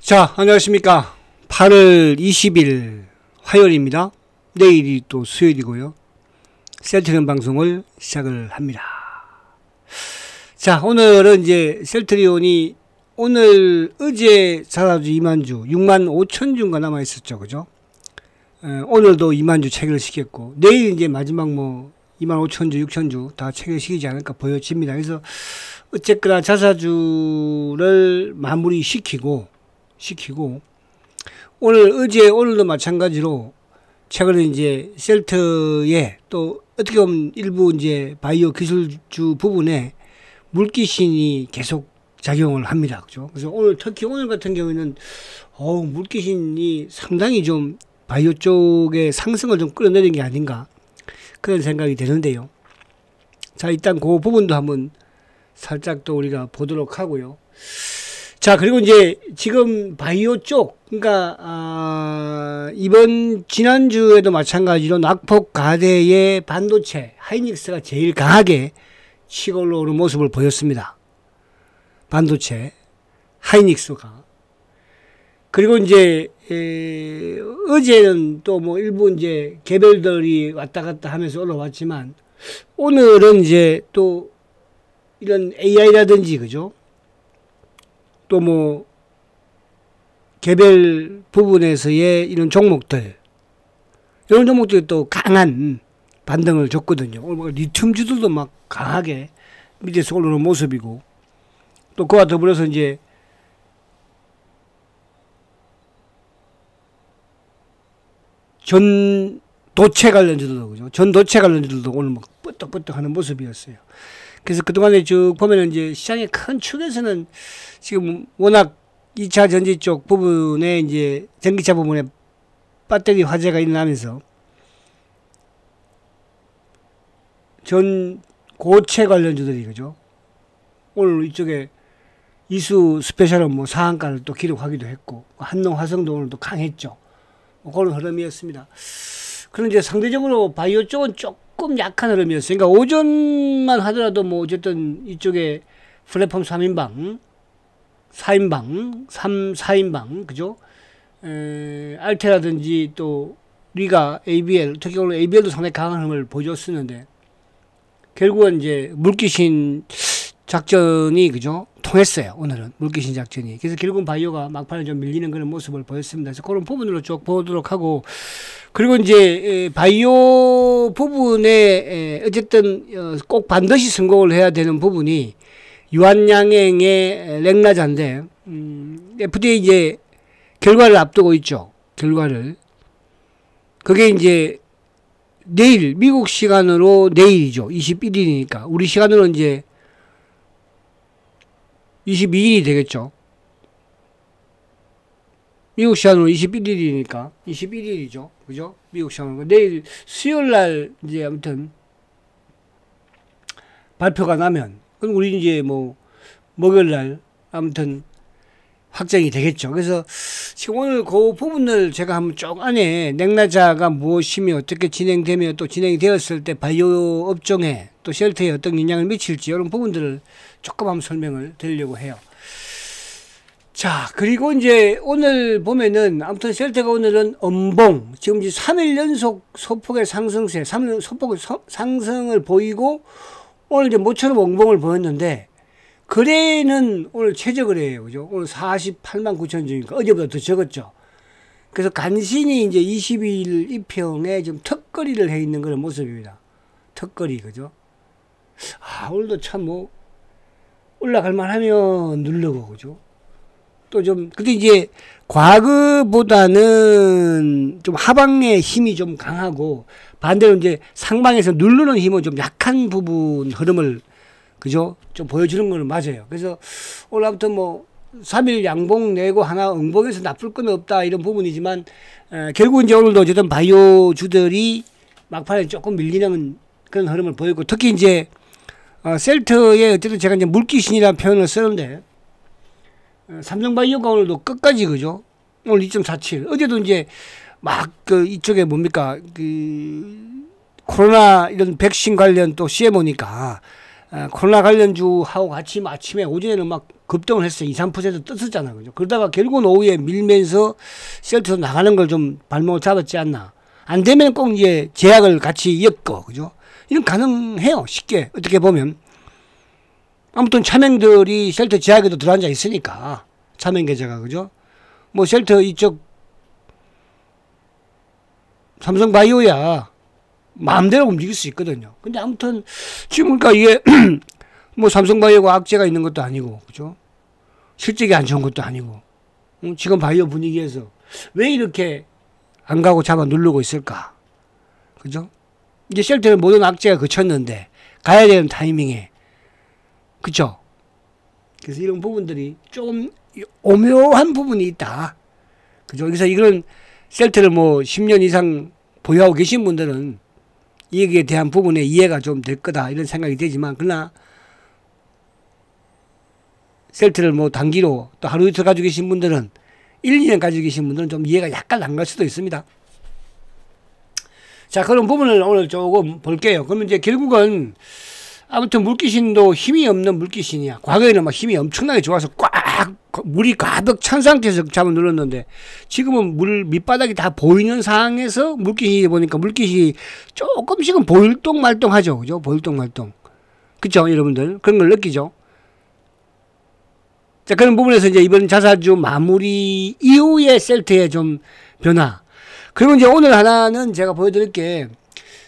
자, 안녕하십니까. 8월 20일 화요일입니다. 내일이 또 수요일이고요. 셀트리온 방송을 시작을 합니다. 자, 오늘은 이제 셀트리온이 어제 자사주 2만주, 6만 5천 주인가 남아있었죠. 그죠? 오늘도 2만주 체결시켰고, 내일 이제 마지막 2만 5천 주, 6천 주 다 체결시키지 않을까 보여집니다. 그래서 어쨌거나 자사주를 마무리시키고, 오늘도 마찬가지로 최근에 이제 셀트에 또 어떻게 보면 일부 이제 바이오 기술주 부분에 물귀신이 계속 작용을 합니다. 그죠? 그래서 특히 오늘 같은 경우에는, 물귀신이 상당히 좀 바이오 쪽의 상승을 좀 끌어내린 게 아닌가. 그런 생각이 되는데요. 자, 일단 그 부분도 한번 살짝 또 우리가 보도록 하고요. 자, 그리고 이제 지금 바이오 쪽, 그러니까 지난주에도 마찬가지로 낙폭 가대의 반도체 하이닉스가 제일 강하게 치고 올라오는 모습을 보였습니다. 반도체 하이닉스가. 그리고 이제 어제는 또 일부 이제 개별들이 왔다 갔다 하면서 올라왔지만, 오늘은 이제 또 이런 AI라든지, 그죠? 또 개별 부분에서의 이런 종목들, 이런 종목들이 또 강한 반등을 줬거든요. 오늘 리튬주들도 막 강하게 밑에서 올라오는 모습이고, 또 그와 더불어서 이제 전도체 관련주들도, 그죠? 전도체 관련주들도 오늘 뻗떡뻗떡 하는 모습이었어요. 그래서 그동안에 쭉 보면은 이제 시장의 큰 축에서는 지금 워낙 2차 전지 쪽 부분에 이제 전기차 부분에 배터리 화재가 일어나면서 고체 관련주들이, 그죠? 오늘 이쪽에 이수 스페셜은 상한가를 또 기록하기도 했고, 한농 화성도 오늘도 강했죠. 그런 흐름이었습니다. 그런데 상대적으로 바이오 쪽은 조금 약한 흐름이었어요. 그러니까 오전만 하더라도 어쨌든 이쪽에 플랫폼 3인방, 4인방, 그죠? 알테라든지 또 리가, ABL, 특히 오늘 ABL도 상당히 강한 흐름을 보여줬었는데, 결국은 이제 물귀신 작전이, 그죠? 통했어요. 오늘은 물귀신 작전이. 그래서 결국은 바이오가 막판에 좀 밀리는 그런 모습을 보였습니다. 그래서 그런 부분으로 쭉 보도록 하고, 그리고 이제 바이오 부분에 어쨌든 꼭 반드시 성공을 해야 되는 부분이 유한양행의 렉나자인데, FDA 이제 결과를 앞두고 있죠. 결과를. 그게 이제 내일, 미국 시간으로 내일이죠. 21일이니까. 우리 시간으로 이제 22일이 되겠죠. 미국 시간으로 21일이니까 21일이죠. 그죠? 미국 시간으로. 내일 수요일날 이제 아무튼 발표가 나면, 그럼 우리 이제 목요일날 아무튼 확정이 되겠죠. 그래서 지금 오늘 그 부분을 제가 한번 쭉 안에 넥나자가 무엇이며 어떻게 진행되며 또 진행이 되었을 때 바이오 업종에 또 셀트에 어떤 영향을 미칠지 이런 부분들을 조금 한번 설명을 드리려고 해요. 자, 그리고 이제 오늘 보면은 아무튼 셀트가 오늘은 음봉, 지금 이제 3일 연속 소폭의 상승세, 3일 소폭의 상승을 보이고 오늘 이제 모처럼 음봉을 보였는데, 거래는 오늘 최저거래예요. 그죠? 오늘 48만 9천 주니까 어제보다 더 적었죠. 그래서 간신히 이제 22일 입형에 좀 턱걸이를 해 있는 그런 모습입니다. 턱걸이, 그죠? 오늘도 참 올라갈만 하면 누르고, 그죠? 또 근데 이제 과거보다는 좀 하방의 힘이 좀 강하고, 반대로 이제 상방에서 누르는 힘은 좀 약한 부분 흐름을, 그죠? 좀 보여주는 거는 맞아요. 그래서 오늘 아무튼 3일 양봉 내고 하나 응봉해서 나쁠 건 없다 이런 부분이지만, 결국 이제 오늘도 어쨌든 바이오 주들이 막판에 조금 밀리는 그런 흐름을 보이고, 특히 이제 셀트에 어쨌든 제가 이제 물귀신이라는 표현을 쓰는데, 삼성바이오가 오늘도 끝까지, 그죠? 오늘 2.47. 어제도 이제 이쪽에 코로나 이런 백신 관련 또 CMO니까 코로나 관련주하고 같이 아침에 오전에는 막 급등을 했어요. 2, 3% 떴었잖아. 그죠? 그러다가 결국은 오후에 밀면서 셀트로 나가는 걸 좀 발목을 잡았지 않나. 안 되면 꼭 이제 제약을 같이 엮고, 그죠? 이건 가능해요. 쉽게. 어떻게 보면. 아무튼 차명들이 셀트 제약에도 들어앉아 있으니까. 차명 계좌가, 그죠? 뭐 셀트 이쪽 삼성바이오야 마음대로 움직일 수 있거든요. 근데 아무튼 지금 그러니까 이게 뭐 삼성바이오가 악재가 있는 것도 아니고, 그죠? 실적이 안 좋은 것도 아니고, 지금 바이오 분위기에서 왜 이렇게 안 가고 잡아 누르고 있을까? 그죠? 이제 셀트는 모든 악재가 그쳤는데 가야 되는 타이밍에, 그죠? 그래서 이런 부분들이 좀 오묘한 부분이 있다. 그죠? 그래서 이런 셀트를 뭐 10년 이상 보유하고 계신 분들은 이에 대한 부분에 이해가 좀 될 거다 이런 생각이 되지만, 그러나 셀트를 뭐 단기로 또 하루 이틀 가지고 계신 분들은 1, 2년 가지고 계신 분들은 좀 이해가 약간 안 갈 수도 있습니다. 자, 그런 부분을 오늘 조금 볼게요. 그러면 이제 결국은 아무튼 물귀신도 힘이 없는 물귀신이야. 과거에는 막 힘이 엄청나게 좋아서 꽉 물이 가득 찬 상태에서 잡아 눌렀는데 지금은 물 밑바닥이 다 보이는 상황에서 물귀신이 보니까 물귀신이 조금씩은 보일동말동하죠. 그죠? 보일동말동. 그죠? 여러분들 그런 걸 느끼죠? 자, 그런 부분에서 이제 이번 자사주 마무리 이후에 셀트의 좀 변화. 그리고 이제 오늘 하나는 제가 보여드릴 게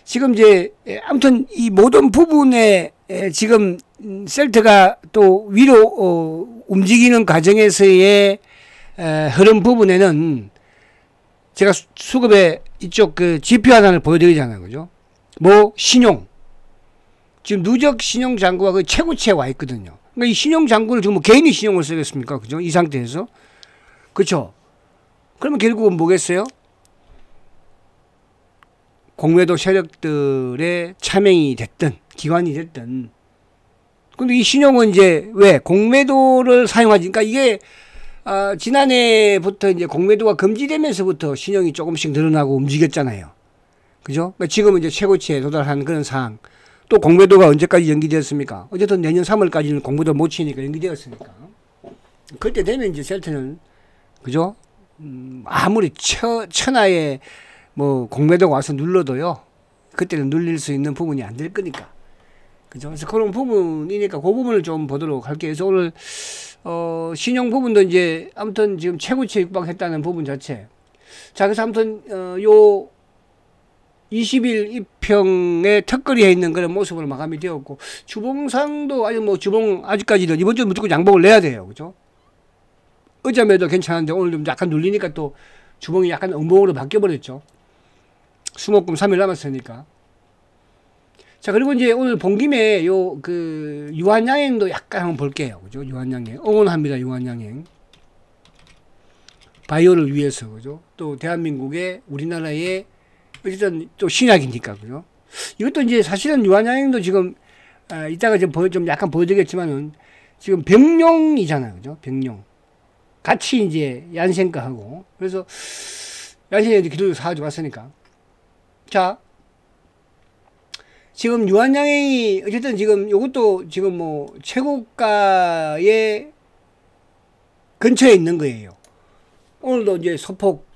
지금 이제 아무튼 이 모든 부분에 지금 셀트가 또 위로 움직이는 과정에서의 흐름 부분에는 제가 수급의 이쪽 그 지표 하나를 보여드리잖아요. 그죠? 뭐 신용. 지금 누적 신용 잔고가 그 최고치에 와 있거든요. 그러니까 이 신용 잔고를 지금 뭐 개인이 신용을 쓰겠습니까? 그죠? 이 상태에서. 그렇죠? 그러면 결국은 뭐겠어요? 공매도 세력들의 차명이 됐든 기관이 됐든. 근데 이 신용은 이제 왜 공매도를 사용하지? 그러니까 이게 지난해부터 이제 공매도가 금지되면서부터 신용이 조금씩 늘어나고 움직였잖아요. 그죠? 그러니까 지금은 이제 최고치에 도달한 그런 상황. 또 공매도가 언제까지 연기되었습니까? 어쨌든 내년 3월까지는 공매도 못 치니까 연기되었으니까. 그때 되면 이제 셀트는, 그죠? 아무리 천하의 뭐 공매도가 와서 눌러도요, 그때는 눌릴 수 있는 부분이 안 될 거니까. 그죠? 그래서 그런 부분이니까 그 부분을 좀 보도록 할게요. 그래서 오늘, 신용 부분도 이제 아무튼 지금 최고치에 육박했다는 부분 자체. 자, 그래서 아무튼, 요, 20일 입평에 턱걸이해 있는 그런 모습으로 마감이 되었고, 주봉상도 아직 뭐 주봉 아직까지도 이번 주 무조건 양봉을 내야 돼요. 그죠? 어제매도 괜찮은데 오늘 좀 약간 눌리니까 또 주봉이 약간 음봉으로 바뀌어버렸죠. 수목금 3일 남았으니까. 자, 그리고 이제 오늘 본 김에 요 그 유한양행도 약간 한번 볼게요. 그죠? 유한양행. 응원합니다. 유한양행. 바이오를 위해서. 그죠? 또 대한민국의 우리나라의 어쨌든 또 신약이니까. 그죠? 이것도 이제 사실은 유한양행도 지금 이따가 좀 약간 보여드리겠지만은 지금 병룡이잖아요. 그죠? 병룡. 같이 이제 얀센과하고. 그래서 얀센이 이제 기도를 사가지고 왔으니까. 자, 지금 유한양행이 어쨌든 지금 요것도 지금 뭐 최고가의 근처에 있는 거예요. 오늘도 이제 소폭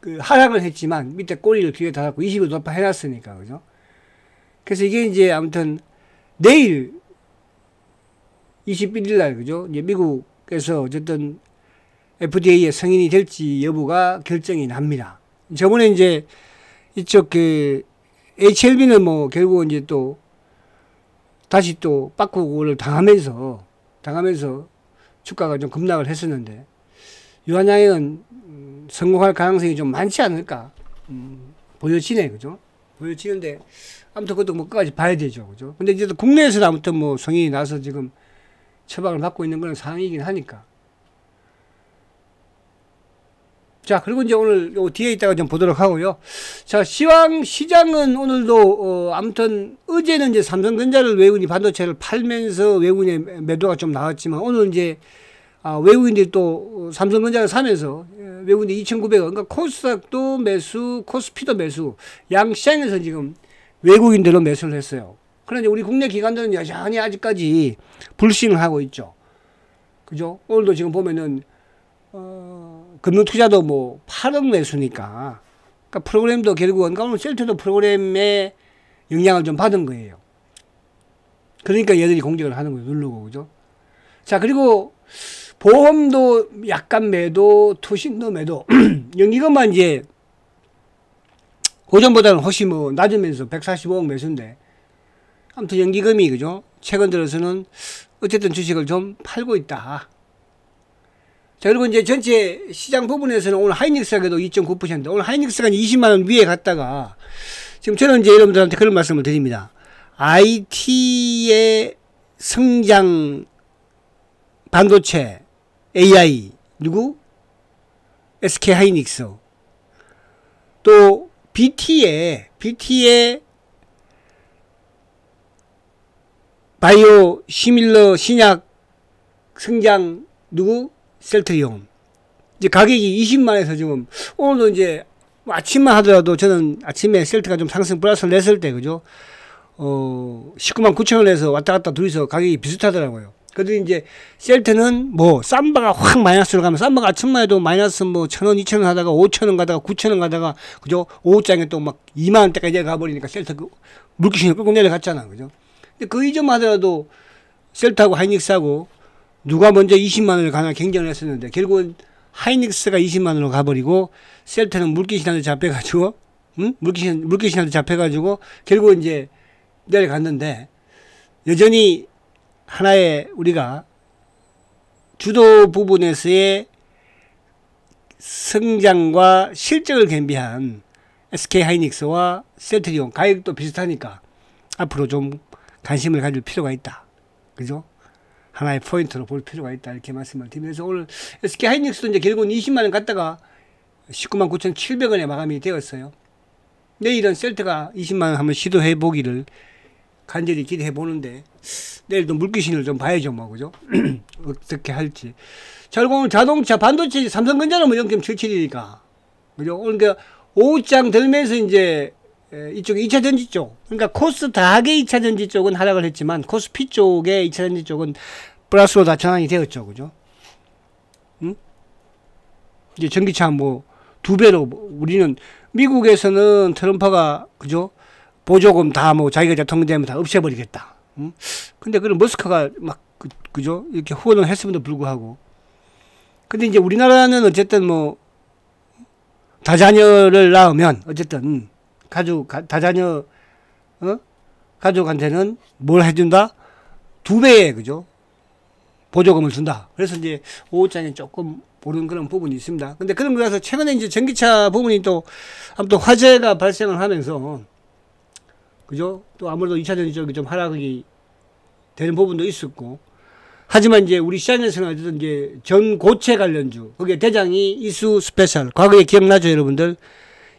그 하락을 했지만 밑에 꼬리를 길게 달았고 20을 돌파해 놨으니까. 그죠? 그래서 이게 이제 아무튼 내일 21일 날, 그죠? 이제 미국에서 어쨌든 FDA의 승인이 될지 여부가 결정이 납니다. 저번에 이제 이쪽 그 HLB는 뭐 결국은 이제 또 다시 또 바꾸고를 당하면서 주가가 좀 급락을 했었는데 유한양행은 성공할 가능성이 좀 많지 않을까 보여지네. 그죠? 보여지는데 아무튼 그것도 뭐 끝까지 봐야 되죠. 그죠? 근데 이제 국내에서는 아무튼 뭐 성인이 나서 지금 처방을 받고 있는 그런 상황이긴 하니까. 자, 그리고 이제 오늘 요 뒤에 있다가 좀 보도록 하고요. 자, 시황시장은 오늘도, 아무튼, 어제는 이제 삼성전자를 외국인이 반도체를 팔면서 외국인의 매도가 좀 나왔지만, 오늘 이제, 외국인들이 또 삼성전자를 사면서 외국인들이 2,900원, 그러니까 코스닥도 매수, 코스피도 매수, 양시장에서 지금 외국인들로 매수를 했어요. 그런데 우리 국내 기관들은 여전히 아직까지 불신을 하고 있죠. 그죠? 오늘도 지금 보면은, 금융투자도 뭐 8억 매수니까. 그러니까 프로그램도 결국은, 그러니까 오늘 셀트도 프로그램에 영향을 좀 받은 거예요. 그러니까 얘들이 공격을 하는 거예요. 누르고, 그죠? 자, 그리고 보험도 약간 매도, 투신도 매도. 이것만 이제, 고전보다는 훨씬 뭐 낮으면서 145억 매수인데, 아무튼 연기금이, 그죠? 최근 들어서는 어쨌든 주식을 좀 팔고 있다. 자, 그리고 이제 전체 시장 부분에서는 오늘 하이닉스가 그래도 2.9%, 오늘 하이닉스가 20만원 위에 갔다가, 지금 저는 이제 여러분들한테 그런 말씀을 드립니다. IT의 성장 반도체, AI, 누구? SK 하이닉스. 또, BT의 바이오 시밀러 신약 성장, 누구? 셀트리온. 이제 가격이 20만에서 지금, 오늘도 이제, 아침만 하더라도 저는 아침에 셀트가 좀 상승 플러스를 냈을 때, 그죠? 19만 9천 원에서 왔다 갔다 둘이서 가격이 비슷하더라고요. 그래도 이제 셀트는 뭐 삼바가 확 마이너스로 가면 삼바가 아침만 해도 마이너스 뭐 1,000원, 2,000원 하다가 5,000원 가다가 9,000원 가다가 그죠? 오후장에 또 막 2만 원대까지 가버리니까 셀트 그 물기신이 끌고 내려갔잖아. 그죠? 근데 그 이점 하더라도 셀트하고 하이닉스하고 누가 먼저 20만 원을 가나 경쟁을 했었는데 결국은 하이닉스가 20만 원으로 가버리고 셀트는 물기신한테 잡혀가지고 물기신한테 잡혀가지고 결국 이제 내려갔는데 여전히 하나의 우리가 주도 부분에서의 성장과 실적을 겸비한 SK 하이닉스와 셀트리온 가격도 비슷하니까 앞으로 좀 관심을 가질 필요가 있다. 그죠? 하나의 포인트로 볼 필요가 있다. 이렇게 말씀을 드리면서 오늘 SK 하이닉스도 이제 결국은 20만원 갔다가 19만 9,700원에 마감이 되었어요. 내일은 셀트가 20만원 한번 시도해 보기를 간절히 기대해 보는데 내일도 물귀신을 좀 봐야죠, 뭐, 그죠? 어떻게 할지. 자, 그리고 오늘 자동차, 반도체, 삼성전자는 뭐 0.77이니까. 그죠? 오늘 그 오후장 들면서 이제 이쪽 2차 전지 쪽. 그러니까 코스 다하게 2차 전지 쪽은 하락을 했지만 코스피 쪽의 2차 전지 쪽은 플러스로 다 전환이 되었죠, 그죠? 응? 이제 전기차 뭐 2배로 우리는 미국에서는 트럼프가, 그죠? 보조금 다 뭐 자기가 대통령 되면 다 없애버리겠다. 응? 근데 그런 머스크가 막, 그죠? 이렇게 후원을 했음에도 불구하고. 근데 이제 우리나라는 어쨌든 뭐, 다자녀를 낳으면, 어쨌든, 다자녀, 가족한테는 뭘 해준다? 2배의, 그죠? 보조금을 준다. 그래서 이제 오후장에 조금 오른 그런 부분이 있습니다. 근데 그런 거라서 최근에 이제 전기차 부분이 또, 아무튼 화재가 발생을 하면서, 그죠? 또 아무래도 2차 전지 쪽이 좀 하락이 되는 부분도 있었고. 하지만 이제 우리 시장에서는 어쨌든 이제 전고체 관련주, 거기에 대장이 이수 스페셜. 과거에 기억나죠, 여러분들?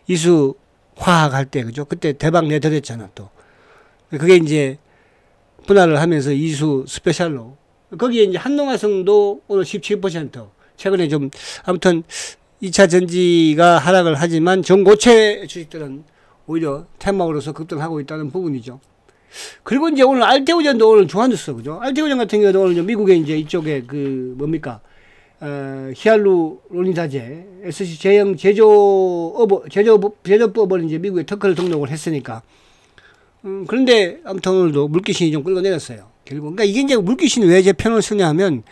이수 화학 할 때, 그죠? 그때 대박 내드렸잖아, 또. 그게 이제 분할을 하면서 이수 스페셜로. 거기에 이제 한농화성도 오늘 17%. 최근에 좀, 아무튼 2차 전지가 하락을 하지만 전고체 주식들은 오히려 테마로서 급등하고 있다는 부분이죠. 그리고 이제 오늘 알테오전도 오늘 좋아졌어, 그죠? 알테오전 같은 경우도 오늘 미국에 이제 이쪽에 그 뭡니까? 히알루로니다제 SC 제형 제조법을 이제 미국에 특허를 등록을 했으니까. 그런데 아무튼 오늘도 물귀신이 좀 끌고 내렸어요. 결국. 그러니까 이게 이제 물귀신이 왜 제 편을 쓰냐 하면,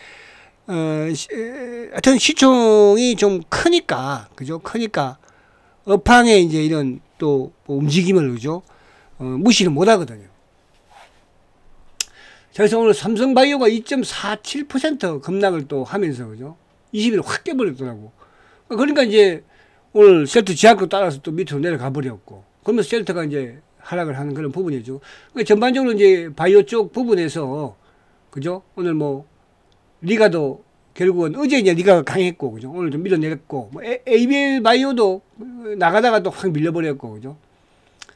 하여튼 시총이 좀 크니까, 그죠? 크니까, 업황에 이제 이런 또 움직임을, 그죠? 무시를 못 하거든요. 그래서 오늘 삼성바이오가 2.47% 급락을 또 하면서, 그죠? 20일 확 깨버렸더라고. 그러니까 이제 오늘 셀트 지하급 따라서 또 밑으로 내려가 버렸고, 그러면서 셀트가 이제 하락을 하는 그런 부분이죠. 그러니까 전반적으로 이제 바이오 쪽 부분에서, 그죠? 오늘 뭐, 리가도 결국은 어제 이제 리가가 강했고, 그죠? 오늘 좀 밀어내렸고, 뭐 ABL 바이오도 나가다가 또 확 밀려버렸고, 그죠?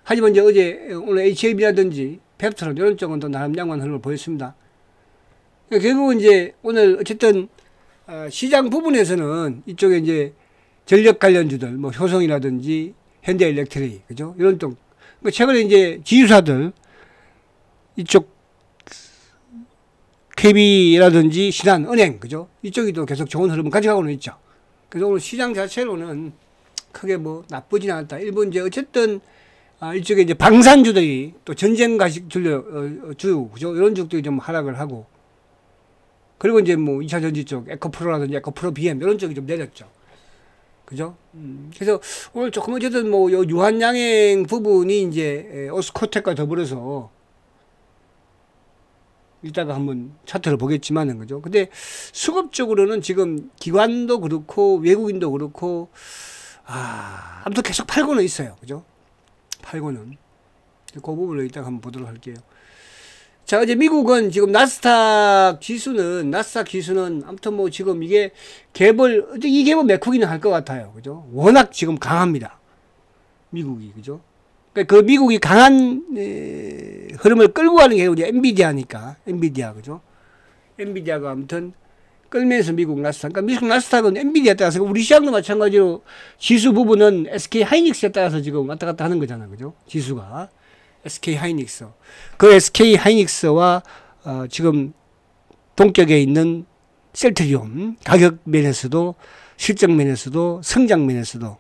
하지만 이제 어제 오늘 HAB라든지 펩트론 이런 쪽은 또 나름 양호한 흐름을 보였습니다. 그러니까 결국은 이제 오늘 어쨌든 시장 부분에서는 이쪽에 이제 전력 관련주들, 뭐 효성이라든지 현대일렉트릭, 그죠? 이런 쪽. 그러니까 최근에 이제 지주사들 이쪽 KB라든지 신한, 은행, 그죠? 이쪽이 또 계속 좋은 흐름을 가져가고는 있죠. 그래서 오늘 시장 자체로는 크게 뭐 나쁘진 않았다. 일본 이제 어쨌든 이쪽에 이제 방산주들이 또 전쟁 가식 주, 그죠? 이런 쪽들이 좀 하락을 하고, 그리고 이제 뭐 2차 전지 쪽, 에코프로라든지 에코프로 BM 이런 쪽이 좀 내렸죠. 그죠? 그래서 오늘 조금 어쨌든 뭐 유한양행 부분이 이제 오스코텍과 더불어서 이따가 한번 차트를 보겠지만은, 그죠? 근데 수급적으로는 지금 기관도 그렇고 외국인도 그렇고 아무튼 계속 팔고는 있어요. 그죠? 팔고는. 그 부분을 이따가 한번 보도록 할게요. 자, 이제 미국은 지금 나스닥 지수는 아무튼 뭐 지금 이게 이 갭을 메꾸기는 할 것 같아요. 그죠? 워낙 지금 강합니다. 미국이. 그죠? 그러니까 그 미국이 강한 흐름을 끌고 가는 게 우리 엔비디아니까. 엔비디아. 그죠? 엔비디아가 아무튼 끌면서 미국 나스닥. 그러니까 미국 나스닥은 엔비디아에 따라서, 우리 시장도 마찬가지로 지수 부분은 SK 하이닉스에 따라서 지금 왔다 갔다 하는 거잖아. 그죠? 지수가. SK 하이닉스. 그 SK 하이닉스와 지금 동격에 있는 셀트리온, 가격 면에서도 실적 면에서도 성장 면에서도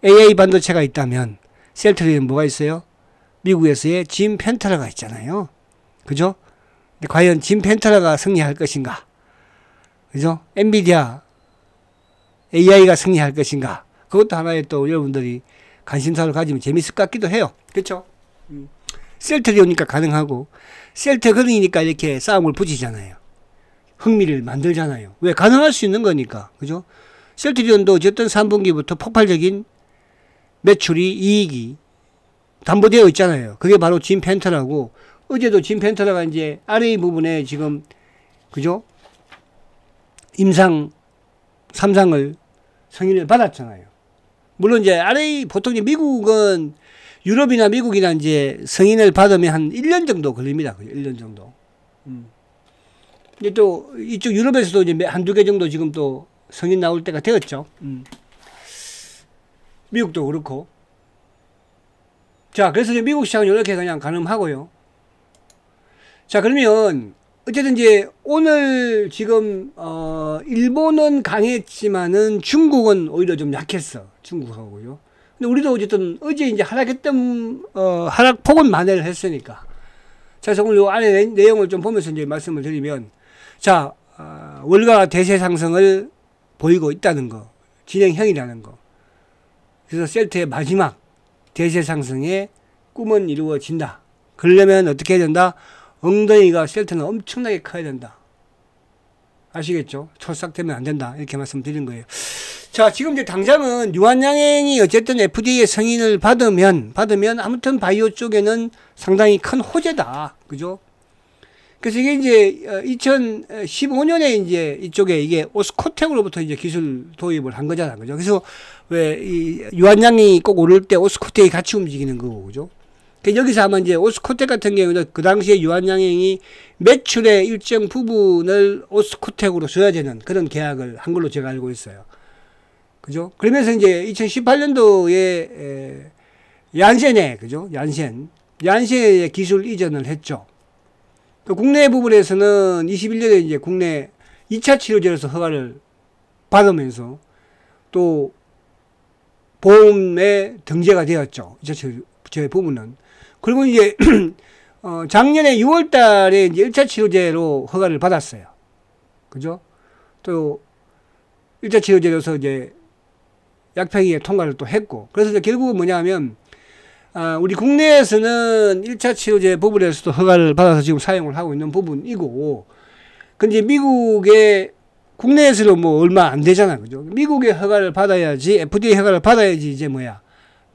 AI 반도체가 있다면 셀트리온 뭐가 있어요? 미국에서의 짐 펜터라가 있잖아요. 그죠? 근데 과연 짐 펜터라가 승리할 것인가? 그죠? 엔비디아 AI가 승리할 것인가? 그것도 하나의 또 여러분들이 관심사를 가지면 재밌을 것 같기도 해요. 그렇죠? 셀트리온이니까 가능하고, 셀트그린이니까 이렇게 싸움을 붙이잖아요. 흥미를 만들잖아요. 왜? 가능할 수 있는 거니까. 그죠? 셀트리온도 어쨌든 3분기부터 폭발적인 매출이, 이익이 담보되어 있잖아요. 그게 바로 짐 펜터라고, 어제도 짐 펜터라가 이제 RA 부분에 지금, 그죠? 임상 3상을 승인을 받았잖아요. 물론 이제 RA, 보통 이제 미국은 유럽이나 미국이나 이제 승인을 받으면 한 1년 정도 걸립니다. 1년 정도. 이제 또 이쪽 유럽에서도 이제 한두 개 정도 지금 또 승인 나올 때가 되었죠. 미국도 그렇고. 자, 그래서 이제 미국 시장은 이렇게 그냥 가늠하고요. 자, 그러면 어쨌든 이제 오늘 지금 일본은 강했지만은 중국은 오히려 좀 약했어. 중국하고요. 근데 우리도 어쨌든 어제 이제 하락했던 하락폭은 만회를 했으니까. 자, 그래서 오늘 요 안에 내용을 좀 보면서 이제 말씀을 드리면, 자, 월가 대세 상승을 보이고 있다는 거, 진행형이라는 거. 그래서 셀트의 마지막 대세 상승의 꿈은 이루어진다. 그러려면 어떻게 해야 된다? 엉덩이가 셀트는 엄청나게 커야 된다. 아시겠죠? 촐싹되면 안 된다. 이렇게 말씀드린 거예요. 자, 지금 이제 당장은 유한양행이 어쨌든 FDA의 승인을 받으면 아무튼 바이오 쪽에는 상당히 큰 호재다. 그죠? 그래서 이게 이제 2015년에 이제 이쪽에 이게 오스코텍으로부터 이제 기술 도입을 한 거잖아. 그죠? 그래서 왜 이 유한양이 꼭 오를 때 오스코텍이 같이 움직이는 거고. 그죠? 여기서 아마 이제 오스코텍 같은 경우는 그 당시에 유한양행이 매출의 일정 부분을 오스코텍으로 줘야 되는 그런 계약을 한 걸로 제가 알고 있어요. 그죠? 그러면서 이제 2018년도에 얀센에, 그죠? 얀센에 기술 이전을 했죠. 또 국내 부분에서는 21년에 이제 국내 2차 치료제로서 허가를 받으면서 또 보험에 등재가 되었죠. 2차 치료제 부분은. 그리고 이제 작년에 6월 달에 이제 1차 치료제로 허가를 받았어요. 그죠? 또 1차 치료제로서 이제 약평위에 통과를 또 했고. 그래서 이제 결국은 뭐냐면, 우리 국내에서는 1차 치료제 부분에서도 허가를 받아서 지금 사용을 하고 있는 부분이고, 근데 미국의 국내에서는 뭐 얼마 안 되잖아. 그죠? 미국의 허가를 받아야지, FDA 허가를 받아야지 이제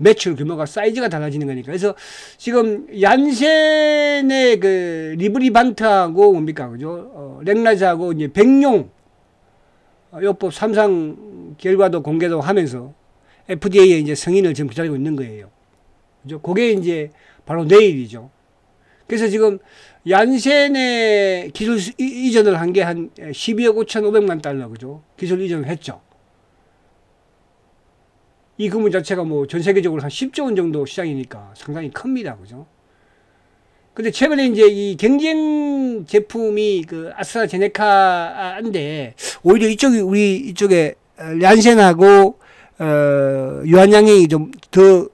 매출 규모가 사이즈가 달라지는 거니까. 그래서 지금 얀센의 그 리브리반트하고 뭡니까? 그죠? 렉나자하고 이제 백룡 요법 3상 결과도 공개도 하면서 FDA에 이제 승인을 지금 기다리고 있는 거예요. 그죠? 그게 이제 바로 내일이죠. 그래서 지금 얀센의 기술 이전을 한 게 한 12억 5,500만 달러, 그죠? 기술 이전을 했죠. 이 규모 자체가 뭐 전 세계적으로 한 10조 원 정도 시장이니까 상당히 큽니다. 그죠? 근데 최근에 이제 이 경쟁 제품이 그 아스트라제네카인데 오히려 이쪽이 우리 이쪽에 얀센하고 유한양행이 좀 더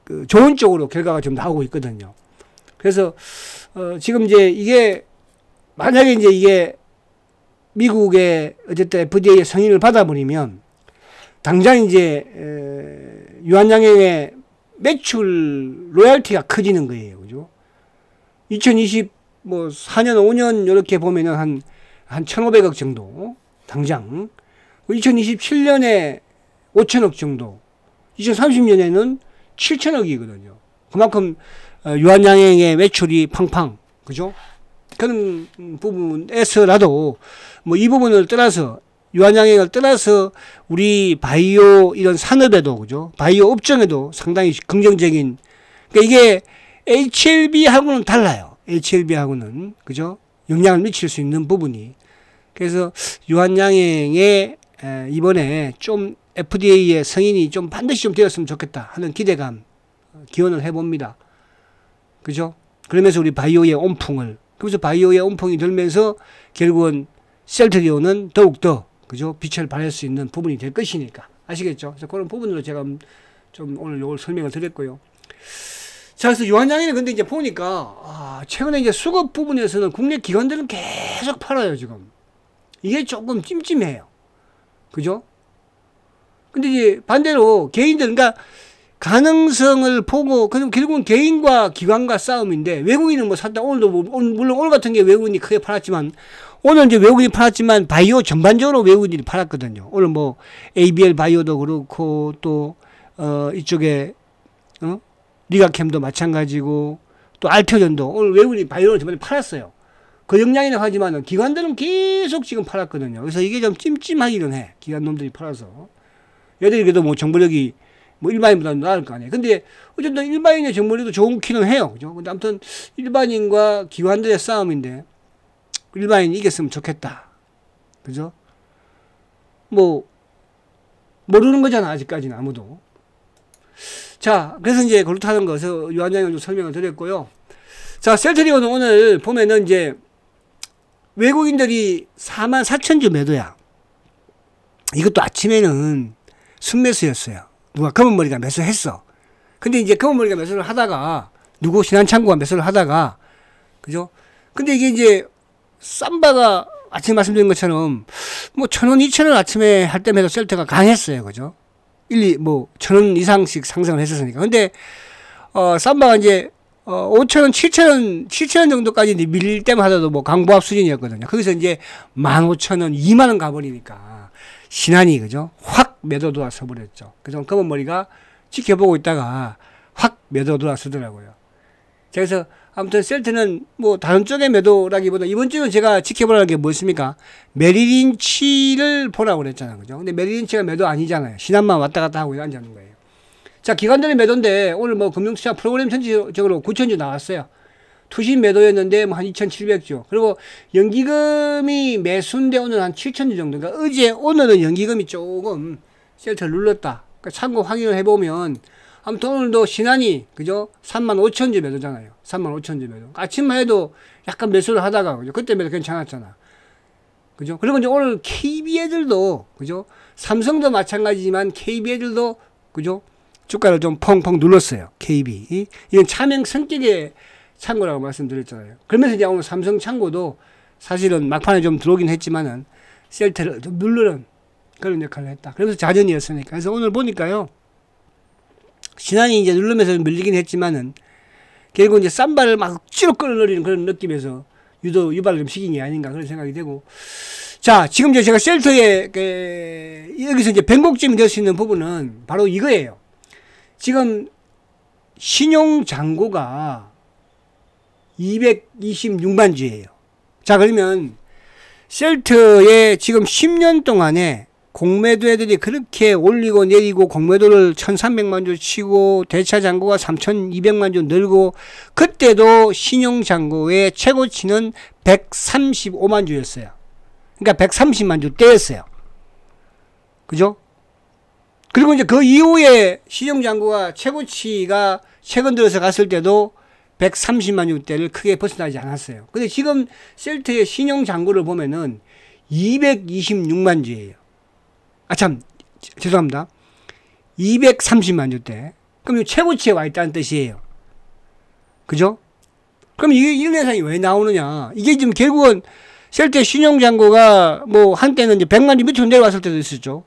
그 좋은 쪽으로 결과가 좀 나오고 있거든요. 그래서 지금 이제 이게 만약에 이제 이게 미국의 어쨌든 FDA의 승인을 받아버리면 당장 이제 유한양행의 매출 로열티가 커지는 거예요. 그죠? 2024년, 5년 이렇게 보면은 한 1,500억 정도 당장. 2027년에 5천억 정도. 2030년에는 7천억이거든요. 그만큼 유한양행의 매출이 팡팡. 그죠? 그런 부분에서라도 뭐 이 부분을 떠나서 유한양행을 떠나서 우리 바이오 이런 산업에도 그죠? 바이오 업종에도 상당히 긍정적인 그러니까 이게 HLB하고는 달라요. HLB하고는 그죠? 영향을 미칠 수 있는 부분이 그래서 유한양행에 이번에 좀 FDA의 승인이 좀 반드시 좀 되었으면 좋겠다 하는 기대감 기원을 해봅니다. 그죠? 그러면서 우리 바이오의 온풍을 그래서 바이오의 온풍이 들면서 결국은 셀트리온은 더욱더 그죠? 빛을 발할 수 있는 부분이 될 것이니까 아시겠죠? 그래서 그런 부분으로 제가 좀 오늘 요걸 설명을 드렸고요. 자, 그래서 유한양행은 근데 이제 보니까 최근에 이제 수급 부분에서는 국내 기관들은 계속 팔아요 지금. 이게 조금 찜찜해요. 그죠? 근데 이제 반대로 개인들 그러니까 가능성을 보고 그럼 결국은 개인과 기관과 싸움인데 외국인은 뭐 샀다 오늘도 물론 오늘 같은 게 외국인이 크게 팔았지만 오늘 이제 외국인이 팔았지만 바이오 전반적으로 외국인이 팔았거든요. 오늘 뭐 ABL 바이오도 그렇고 또 이쪽에 리가캠도 마찬가지고 또 알테전도 오늘 외국인이 바이오를 전반에 팔았어요. 그 역량이나 하지만 기관들은 계속 지금 팔았거든요. 그래서 이게 좀 찜찜하기는 해. 기관 놈들이 팔아서. 얘들이 그래도 뭐 정보력이 뭐 일반인보다 나을 거 아니에요. 근데 어쨌든 일반인의 정보력도 좋기는 해요. 그죠? 근데 아무튼 일반인과 기관들의 싸움인데 일반인이 이겼으면 좋겠다. 그죠? 뭐 모르는 거잖아. 아직까지는 아무도. 자, 그래서 이제 그렇다는 것을 유한양을 좀 설명을 드렸고요. 자, 셀트리온은 오늘 보면은 이제 외국인들이 44,000주 매도야. 이것도 아침에는 순매수였어요. 누가 검은머리가 매수했어. 근데 이제 검은머리가 매수를 하다가 누구 신한창구가 매수를 하다가 그죠? 근데 이게 이제 삼바가 아침에 말씀드린 것처럼 뭐 1,000원, 2,000원 아침에 할 때마다 셀트가 강했어요. 그죠? 1,000원 이상씩 상승을 했었으니까. 근데 삼바가 이제 5,000원, 7,000원 정도까지 밀릴 때마다도 뭐 강보합 수준이었거든요. 거기서 이제 15,000원, 20,000원 가버리니까 신한이 그죠? 확 매도 들어서 버렸죠. 그래서 검은머리가 지켜보고 있다가 확 매도 들어서더라고요. 그래서 아무튼 셀트는 뭐 다른 쪽의 매도라기보다 이번 주는 제가 지켜보라는 게 뭐였습니까? 메리린치를 보라고 그랬잖아요. 그죠? 근데 메리린치가 매도 아니잖아요. 신한만 왔다 갔다 하고 앉아있는 거예요. 자, 기관들의 매도인데 오늘 뭐 금융투자 프로그램 전체적으로 9,000주 나왔어요. 투신 매도였는데 뭐 한 2,700주. 그리고 연기금이 매수인데 오늘 한 7,000주 정도. 그러니까 오늘은 연기금이 조금 셀트를 눌렀다. 그러니까 참고 확인을 해보면 아무튼 오늘도 신한이 그죠? 35,000주 매도잖아요. 35,000주 매도. 아침만 해도 약간 매수를 하다가 그죠? 그때 매도 괜찮았잖아. 그죠? 그리고 이제 오늘 KB 애들도 그죠? 삼성도 마찬가지지만 KB 애들도 그죠? 주가를 좀 펑펑 눌렀어요. KB. 이건 차명 성격의 창고라고 말씀드렸잖아요. 그러면서 이제 오늘 삼성 창고도 사실은 막판에 좀 들어오긴 했지만은 셀트를 좀 누르는 그런 역할을 했다. 그래서 자전이었으니까. 그래서 오늘 보니까요. 신한이 이제 누르면서 밀리긴 했지만은 결국 이제 쌈바를 막 억지로 끌어내리는 그런 느낌에서 유발을 좀 시킨 게 아닌가 그런 생각이 되고. 자, 지금 이제 제가 셀트에 여기서 이제 변곡점이 될 수 있는 부분은 바로 이거예요. 지금 신용 잔고가 226만 주예요. 자, 그러면 셀트에 지금 10년 동안에 공매도 애들이 그렇게 올리고 내리고 공매도를 1,300만 주 치고 대차 잔고가 3,200만 주 늘고 그때도 신용 잔고의 최고치는 135만 주였어요. 그러니까 130만 주 떼였어요. 그죠? 그리고 이제 그 이후에 신용 잔고가 최고치가 최근 들어서 갔을 때도 130만 유대를 크게 벗어나지 않았어요. 근데 지금 셀트의 신용 잔고를 보면은 226만 주예요. 아, 참, 죄송합니다. 230만 유대. 그럼 최고치에 와 있다는 뜻이에요. 그죠? 그럼 이게 이런 현상이 왜 나오느냐? 이게 지금 결국은 셀트의 신용 잔고가 뭐 한때는 이제 100만 주 밑으로 내려왔을 때도 있었죠.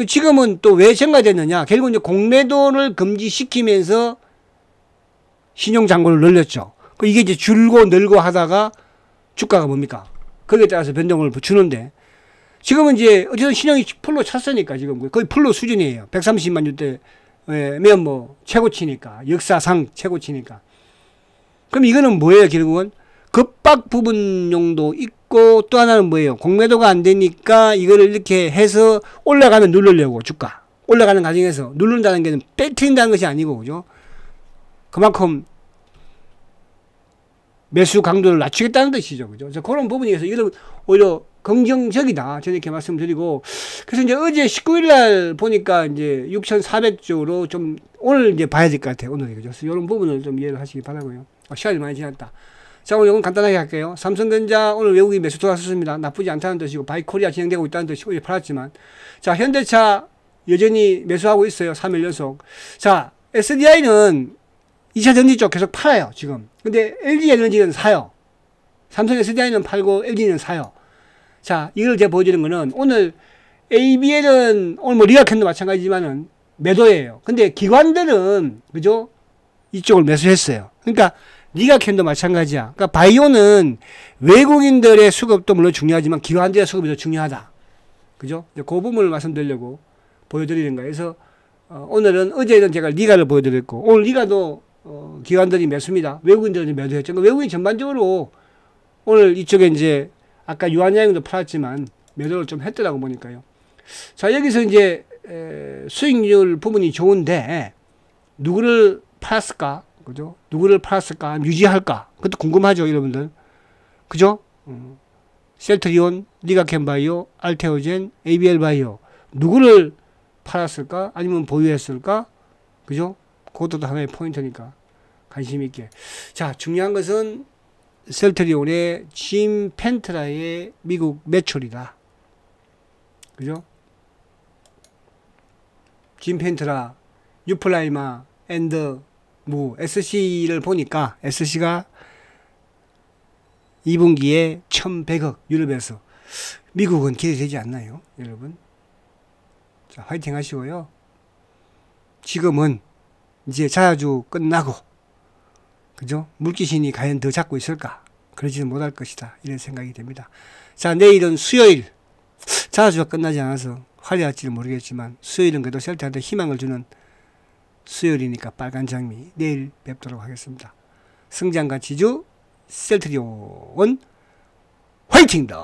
지금은 또 왜 증가됐느냐? 결국 이제 공매도를 금지시키면서 신용 잔고를 늘렸죠. 이게 이제 줄고 늘고 하다가 주가가 뭡니까? 거기에 따라서 변동을 주는데 지금은 이제 어쨌든 신용이 풀로 찼으니까 지금 거의 풀로 수준이에요. 130만 유대면 뭐 최고치니까 역사상 최고치니까. 그럼 이거는 뭐예요? 결국은 급박 부분용도 있고 또 하나는 뭐예요? 공매도가 안 되니까 이거를 이렇게 해서 올라가면 누르려고 주가 올라가는 과정에서 누른다는 게 빼트린다는 것이 아니고 그죠? 그만큼 매수 강도를 낮추겠다는 뜻이죠. 그죠? 그런 부분에서 이런 오히려 긍정적이다. 저는 이렇게 말씀드리고. 그래서 이제 어제 19일 날 보니까 이제 6,400조로 좀 오늘 이제 봐야 될 것 같아요. 오늘. 그죠? 그래서 이런 부분을 좀 이해를 하시기 바라고요. 시간이 많이 지났다. 자, 오늘 이건 간단하게 할게요. 삼성전자 오늘 외국인 매수 돌아섰습니다. 나쁘지 않다는 뜻이고, 바이코리아 진행되고 있다는 뜻이고, 이제 팔았지만. 자, 현대차 여전히 매수하고 있어요. 3일 연속. 자, SDI는 2차 전지 쪽 계속 팔아요, 지금. 근데 LG 에너지는 사요. 삼성 SDI는 팔고 LG는 사요. 자, 이걸 제가 보여드리는 거는 오늘 ABL은 오늘 뭐 리가캔도 마찬가지지만은 매도예요. 근데 기관들은, 그죠? 이쪽을 매수했어요. 그러니까 리가캔도 마찬가지야. 그러니까 바이오는 외국인들의 수급도 물론 중요하지만 기관들의 수급이 더 중요하다. 그죠? 그 부분을 말씀드리려고 보여드리는 거예요. 그래서 오늘은 어제는 제가 리가를 보여드렸고 오늘 리가도 기관들이 매수입니다. 외국인들이 매도했죠. 그러니까 외국인 전반적으로 오늘 이쪽에 이제 아까 유한양도 팔았지만 매도를 좀 했더라고 보니까요. 자, 여기서 이제 수익률 부분이 좋은데 누구를 팔았을까? 그죠? 누구를 팔았을까? 유지할까? 그것도 궁금하죠, 여러분들. 그죠? 셀트리온, 리가캔바이오, 알테오젠, ABL바이오. 누구를 팔았을까? 아니면 보유했을까? 그죠? 그것도 하나의 포인트니까 관심 있게. 자, 중요한 것은 셀트리온의 짐 펜트라의 미국 매출이다. 그죠? 짐 펜트라, 유플라이마, 앤드 뭐 SC를 보니까 SC가 2분기에 1,100억 유럽에서 미국은 기대되지 않나요, 여러분? 자, 화이팅 하시고요. 지금은 이제 자야주 끝나고, 그죠? 물귀신이 과연 더 잡고 있을까? 그러지는 못할 것이다. 이런 생각이 됩니다. 자, 내일은 수요일. 자야주가 끝나지 않아서 화려할지는 모르겠지만, 수요일은 그래도 셀트한테 희망을 주는 수요일이니까 빨간 장미. 내일 뵙도록 하겠습니다. 승장과 지주 셀트리온 화이팅다!